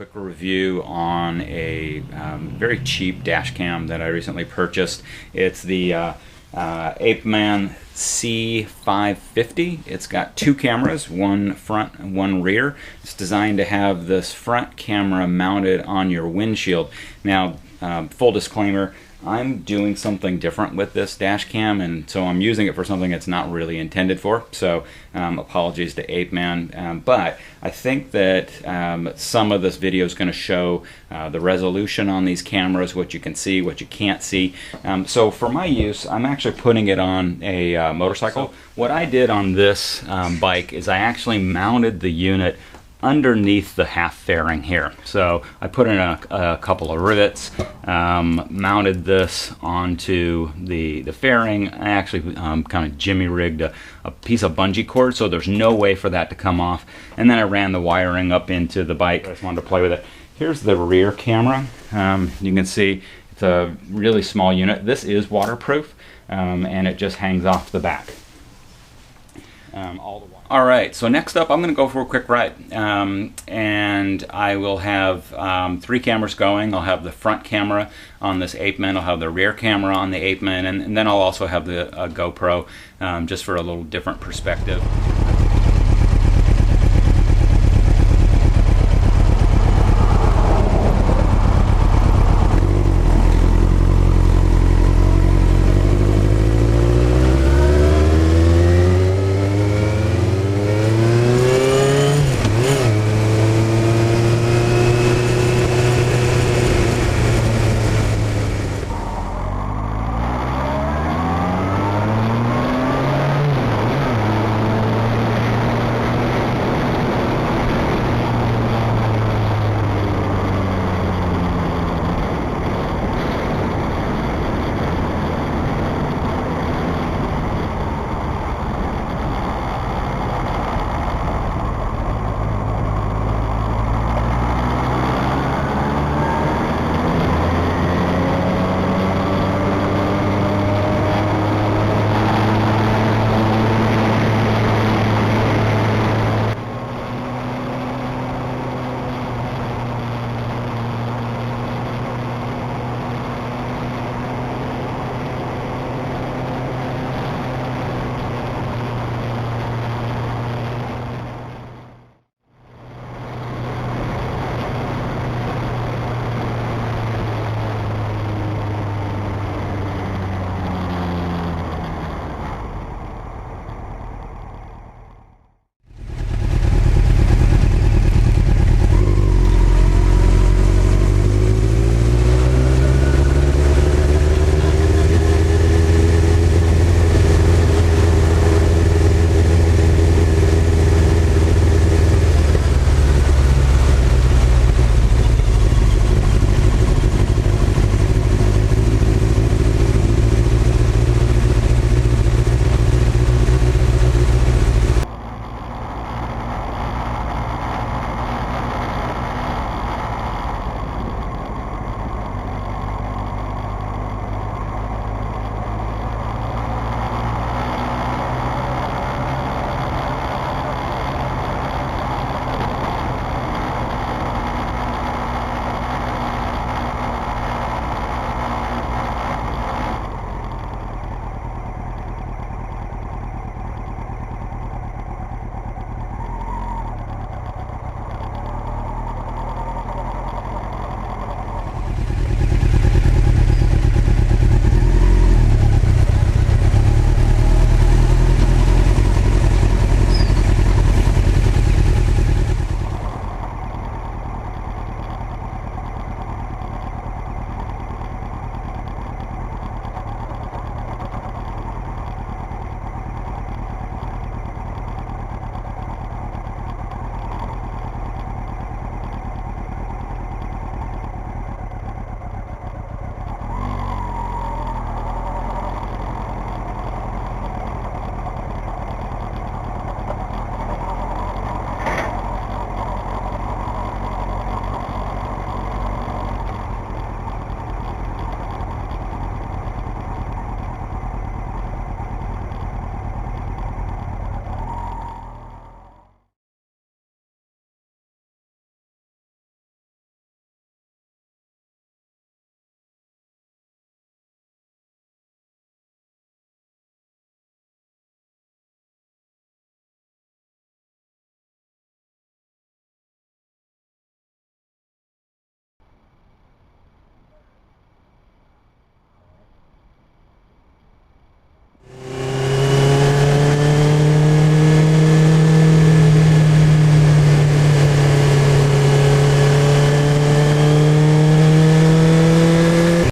quick review on a very cheap dash cam that I recently purchased. It's the Apeman C550. It's got two cameras, one front and one rear. It's designed to have this front camera mounted on your windshield. Now, full disclaimer, I'm doing something different with this dash cam, and so I'm using it for something it's not really intended for. So apologies to Apeman, but I think that some of this video is going to show the resolution on these cameras, what you can see, what you can't see. So for my use, I'm actually putting it on a motorcycle. So what I did on this bike is I actually mounted the unit underneath the half fairing here. So I put in a couple of rivets, mounted this onto the fairing. I actually kind of jimmy rigged a piece of bungee cord so there's no way for that to come off, and then I ran the wiring up into the bike. I just wanted to play with it. Here's the rear camera. You can see it's a really small unit. This is waterproof, and it just hangs off the back. Alright, so next up I'm going to go for a quick ride, and I will have three cameras going. I'll have the front camera on this Apeman, I'll have the rear camera on the Apeman, and then I'll also have the GoPro just for a little different perspective.